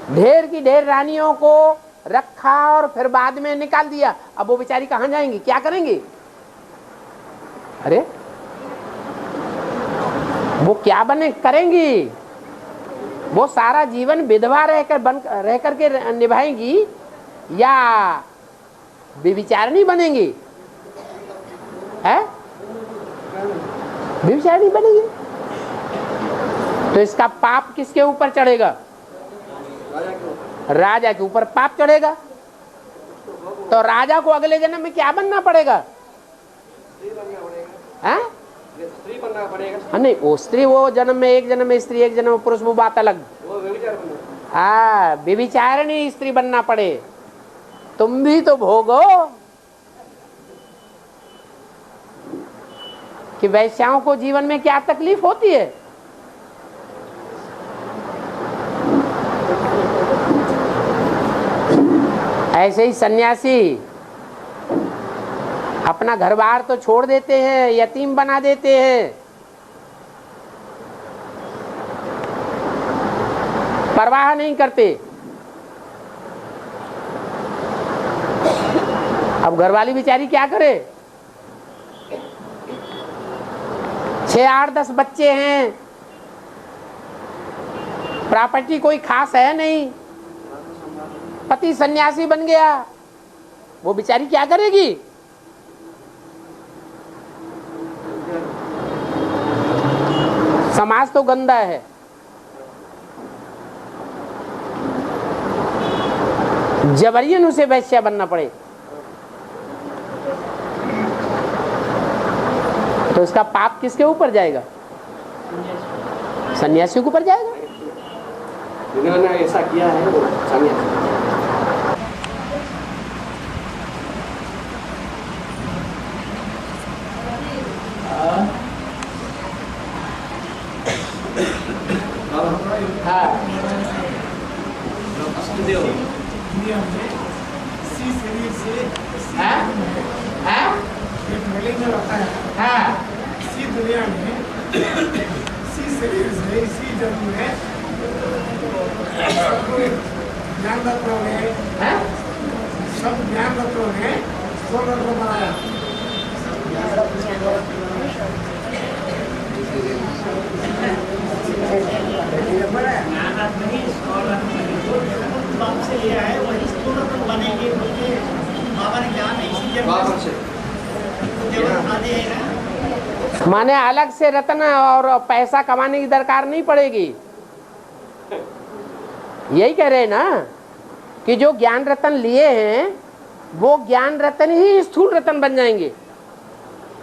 ढेर की ढेर रानियों को रखा और फिर बाद में निकाल दिया। अब वो बेचारी कहां जाएंगी? क्या करेंगी? अरे वो क्या बने करेंगी? वो सारा जीवन विधवा रह करके निभाएंगी या व्यभिचारिणी बनेंगी? है व्यभिचारिणी बनेंगी तो इसका पाप किसके ऊपर चढ़ेगा? राजा के ऊपर पाप चढ़ेगा। तो राजा को अगले जन्म में क्या बनना पड़ेगा? स्त्री बनना पड़ेगा। नहीं, वो स्त्री वो जन्म में, एक जन्म में स्त्री एक जन्म में पुरुष, वो बात अलग। हाँ, व्यभिचारिणी स्त्री बनना पड़े। तुम भी तो भोगो कि वैश्याओं को जीवन में क्या तकलीफ होती है। ऐसे ही सन्यासी अपना घर बार तो छोड़ देते हैं, यतीम बना देते हैं, परवाह नहीं करते। अब घरवाली बेचारी क्या करे? 6, 8, 10 बच्चे हैं, प्रॉपर्टी कोई खास है नहीं, पति सन्यासी बन गया, वो बेचारी क्या करेगी? समाज तो गंदा है। जबरियन उसे वैश्या बनना पड़े तो इसका पाप किसके ऊपर जाएगा? सन्यासी के ऊपर जाएगा। जिन्होंने ऐसा किया है वो सन्यासी। हाँ अष्टदेव दुनिया में इसी शरीर से हाँ हाँ एक मलिंग में रहता है। हाँ इसी दुनिया में इसी शरीर से इसी जन्म में सबको ज्ञान रत्नों ने हाँ सब ज्ञान रत्नों ने 16 रत्न बनाया। बाप से लिया है वही 16 रत्न बनेंगे बोलते बाबा ने ज्ञान इसी बाबा से माने अलग से रत्न और पैसा कमाने की दरकार नहीं पड़ेगी। यही कह रहे हैं ना कि जो ज्ञान रत्न लिए हैं वो ज्ञान रत्न ही स्थूल रत्न बन जाएंगे,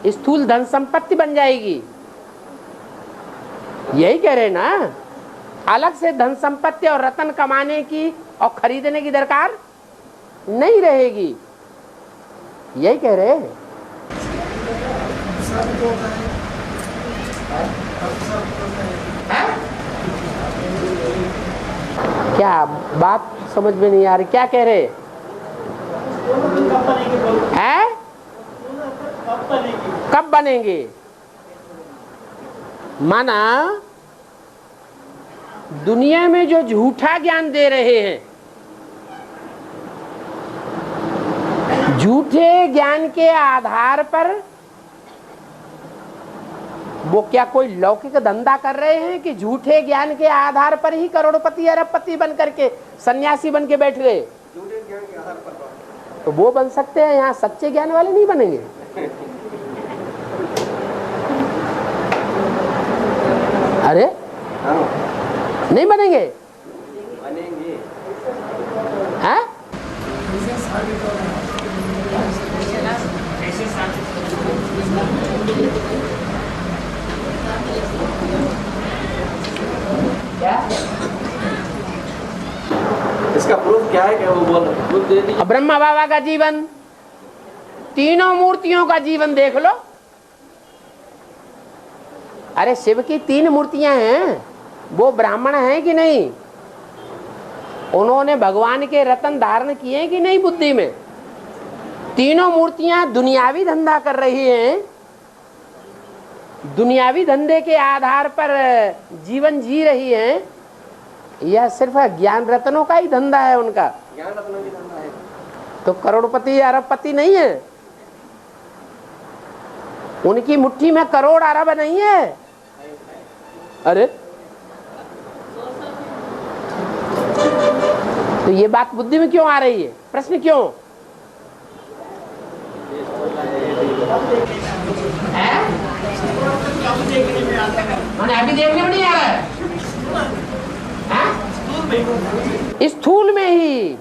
स्थूल धन संपत्ति बन जाएगी। यही कह रहे हैं ना, अलग से धन संपत्ति और रत्न कमाने की और खरीदने की दरकार नहीं रहेगी। यही कह रहे हैं। क्या बात समझ में नहीं आ रही, क्या कह रहे हैं? कब बनेंगे? माना दुनिया में जो झूठा ज्ञान दे रहे हैं, झूठे ज्ञान के आधार पर वो क्या कोई लौकिक धंधा कर रहे हैं कि झूठे ज्ञान के आधार पर ही करोड़पति अरबपति बन करके सन्यासी बन के बैठ गए? झूठे ज्ञान के आधार पर तो वो बन सकते हैं, यहाँ सच्चे ज्ञान वाले नहीं बनेंगे। अरे नहीं बनेंगे, बनेंगे। हैं? क्या? इसका प्रूफ क्या है कि वो बोल रहे हैं? प्रूफ दे दीजिए। ब्रह्मा बाबा का जीवन, तीनों मूर्तियों का जीवन देख लो। अरे शिव की 3 मूर्तियां हैं, वो ब्राह्मण हैं कि नहीं? उन्होंने भगवान के रत्न धारण किए कि नहीं बुद्धि में? तीनों मूर्तियां दुनियावी धंधा कर रही हैं, दुनियावी धंधे के आधार पर जीवन जी रही हैं। यह सिर्फ ज्ञान रत्नों का ही धंधा है उनका। ज्ञान रत्नों की धंधा है तो करोड़पति अरबपति नहीं है, उनकी मुट्ठी में करोड़ अरब नहीं है। अरे तो ये बात बुद्धि में क्यों आ रही है? प्रश्न क्यों है? अभी देखने में नहीं आ रहा है? स्थूल में ही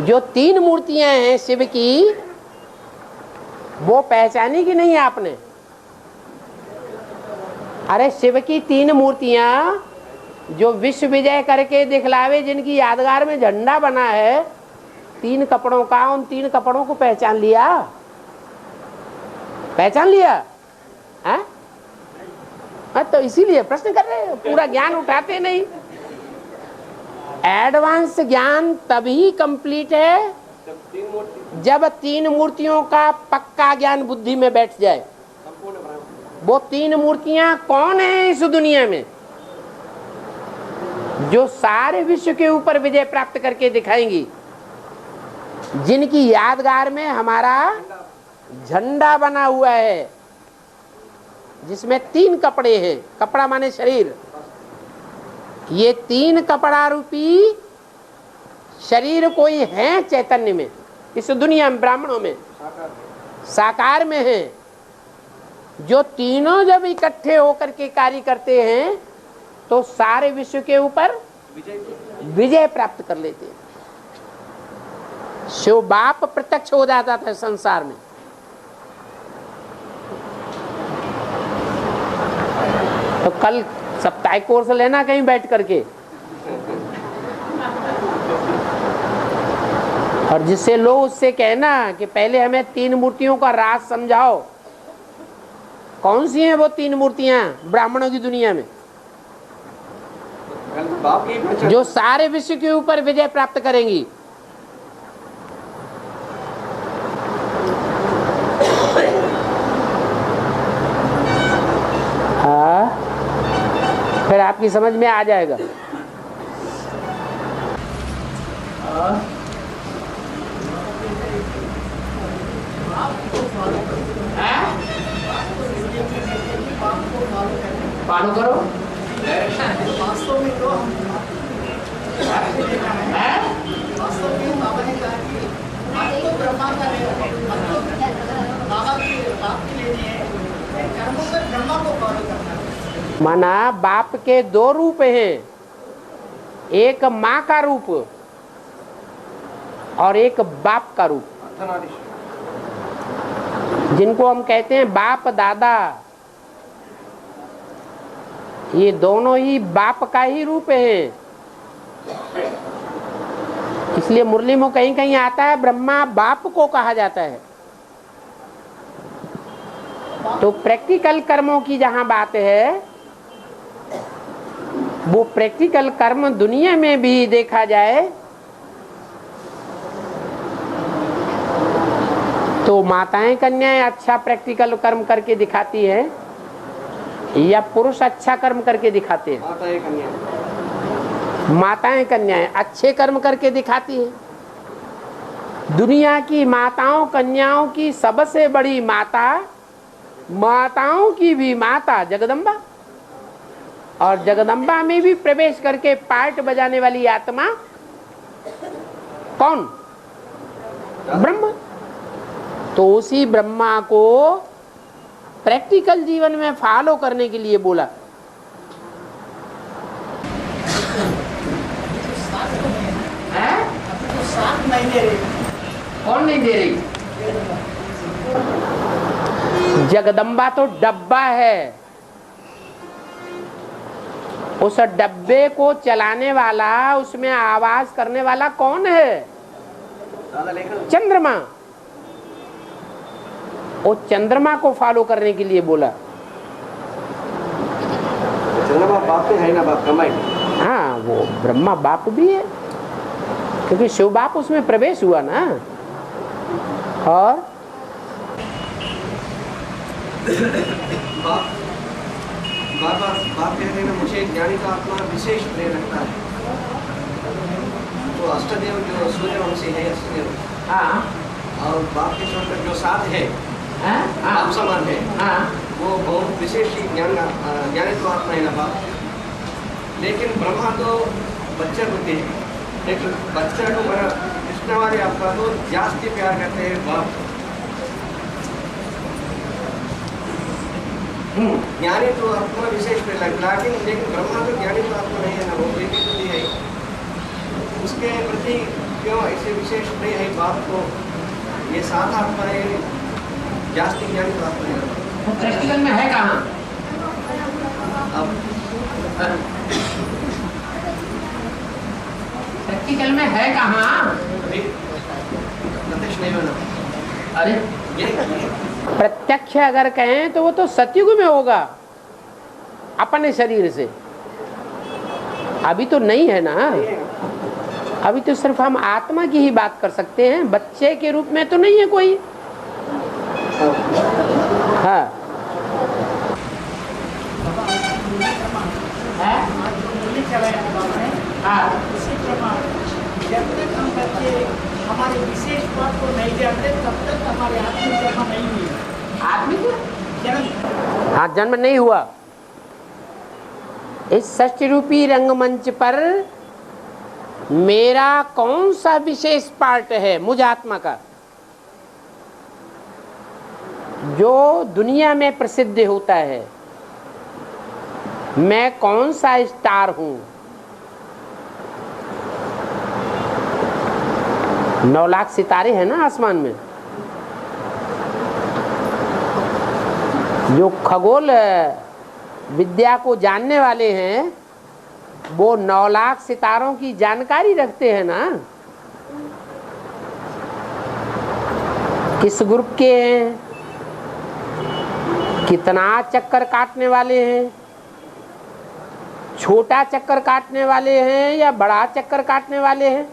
जो 3 मूर्तियां हैं शिव की, वो पहचानी कि नहीं आपने? अरे शिव की 3 मूर्तियां जो विश्व विजय करके दिखलावे, जिनकी यादगार में झंडा बना है 3 कपड़ों का, उन 3 कपड़ों को पहचान लिया? पहचान लिया है? तो इसीलिए प्रश्न कर रहे हैं, पूरा ज्ञान उठाते नहीं। एडवांस ज्ञान तभी कंप्लीट है जब 3 मूर्तियों का पक्का ज्ञान बुद्धि में बैठ जाए। वो 3 मूर्तियां कौन है इस दुनिया में जो सारे विश्व के ऊपर विजय प्राप्त करके दिखाएंगी, जिनकी यादगार में हमारा झंडा बना हुआ है, जिसमें 3 कपड़े हैं। कपड़ा माने शरीर। ये 3 कपड़ा रूपी शरीर कोई है चैतन्य में, इस दुनिया में, ब्राह्मणों में, साकार में है, जो तीनों जब इकट्ठे होकर के कार्य करते हैं तो सारे विश्व के ऊपर विजय प्राप्त कर लेते हैं। शिव बाप प्रत्यक्ष हो जाता था संसार में। तो कल साप्ताहिक कोर्स लेना कहीं बैठ करके, और जिससे लो उससे कहना कि पहले हमें 3 मूर्तियों का राज समझाओ। कौन सी हैं वो 3 मूर्तियां ब्राह्मणों की दुनिया में? बाप की पहचान जो सारे विश्व के ऊपर विजय प्राप्त करेंगी। हाँ, फिर आपकी समझ में आ जाएगा। फॉलो करो। वास्तव में तो हम वास्तव में बाबा ने कहा कि आज तो ब्रह्मा का बाबा की बाप के लिए है, कर्मों पर ब्रह्मा को फॉलो करना है। माना बाप के दो रूप हैं, एक माँ का रूप और एक बाप का रूप, जिनको हम कहते हैं बाप दादा। ये दोनों ही बाप का ही रूप है। इसलिए मुरली में कहीं कहीं आता है ब्रह्मा बाप को कहा जाता है। तो प्रैक्टिकल कर्मों की जहां बात है, वो प्रैक्टिकल कर्म दुनिया में भी देखा जाए तो माताएं कन्याएं अच्छा प्रैक्टिकल कर्म करके दिखाती है या पुरुष अच्छा कर्म करके दिखाते हैं? माताएं कन्याएं। माताएं कन्याएं अच्छे कर्म करके दिखाती है। दुनिया की माताओं कन्याओं की सबसे बड़ी माता, माताओं की भी माता जगदम्बा, और जगदम्बा में भी प्रवेश करके पार्ट बजाने वाली आत्मा कौन? ब्रह्मा। तो उसी ब्रह्मा को प्रैक्टिकल जीवन में फॉलो करने के लिए बोला। साथ नहीं दे रही। कौन नहीं दे रही? जगदम्बा तो डब्बा है, उस डब्बे को चलाने वाला, उसमें आवाज करने वाला कौन है? चंद्रमा। वो चंद्रमा को फॉलो करने के लिए बोला। चंद्रमा बाप है ना, बाप कमाई। हाँ, वो ब्रह्मा बाप भी है, क्योंकि शिव बाप उसमें प्रवेश हुआ ना। और बाप कहते हैं मुझे ज्ञानी का आत्मा विशेष प्रेम रखता है। तो अष्टदेव जो सूर्यवंशी है, अष्टदेव, हाँ, और बाप के छोड़कर जो साथ है, बाप समान है, वो बहुत विशेष ही ज्ञानी तो आत्मा है ना बाप। लेकिन ब्रह्मा तो बच्चे होते हैं, लेकिन बच्चा को मेरा कृष्ण वाले आपका तो जास्ती प्यार करते हैं बाप। ज्ञानी तो आत्मा विशेष प्रेम लगता है, लेकिन ब्रह्मा तो ज्ञानी तो आत्मा नहीं है ना, वो बेटी तो नहीं है। उसके प्रति क्यों ऐसे विशेष नहीं है बाप को? ये सात आत्मा है, जास्ती ज्ञानी तो आत्मा है। प्रैक्टिकल में है कहाँ? अब प्रैक्टिकल में है कहाँ? अभी प्रत्यक्ष नहीं बना। अरे ये प्रत्यक्ष अगर कहें तो वो तो सतयुग में होगा अपने शरीर से। अभी तो नहीं है ना, अभी तो सिर्फ हम आत्मा की ही बात कर सकते हैं, बच्चे के रूप में तो नहीं है कोई। हाँ, जब तक हम बच्चे हमारे विशेष बात को नहीं जानते तब तक हमारे आत्मिक जन्म नहीं हुई। आत्मिक जन्म हाँ, जन्म नहीं हुआ। इस षष्ठी रूपी रंगमंच पर मेरा कौन सा विशेष पार्ट है मुझ आत्मा का, जो दुनिया में प्रसिद्ध होता है? मैं कौन सा स्टार हूं? 9 लाख सितारे हैं ना आसमान में। जो खगोल विद्या को जानने वाले हैं वो 9 लाख सितारों की जानकारी रखते हैं ना। किस ग्रुप के हैं, कितना चक्कर काटने वाले हैं, छोटा चक्कर काटने वाले हैं या बड़ा चक्कर काटने वाले हैं?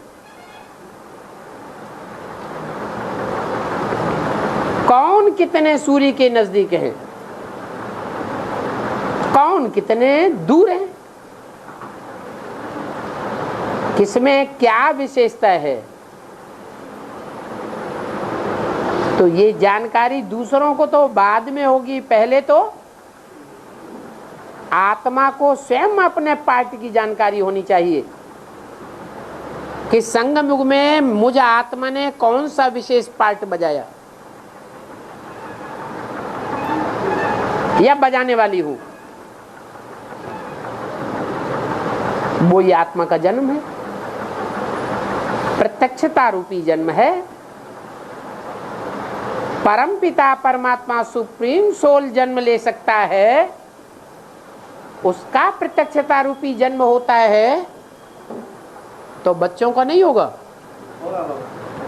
कौन कितने सूर्य के नजदीक है, कौन कितने दूर है, किसमें क्या विशेषता है? तो ये जानकारी दूसरों को तो बाद में होगी, पहले तो आत्मा को स्वयं अपने पार्ट की जानकारी होनी चाहिए कि संगम युग में मुझ आत्मा ने कौन सा विशेष पार्ट बजाया या बजाने वाली हूं। वो ये आत्मा का जन्म है, प्रत्यक्षता रूपी जन्म है। परम पिता परमात्मा सुप्रीम सोल जन्म ले सकता है, उसका प्रत्यक्षता रूपी जन्म होता है, तो बच्चों का नहीं होगा?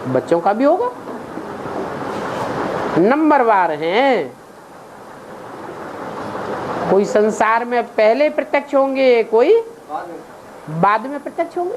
बच्चों का भी होगा। नंबरवार हैं, कोई संसार में पहले प्रत्यक्ष होंगे, कोई बाद में प्रत्यक्ष होंगे।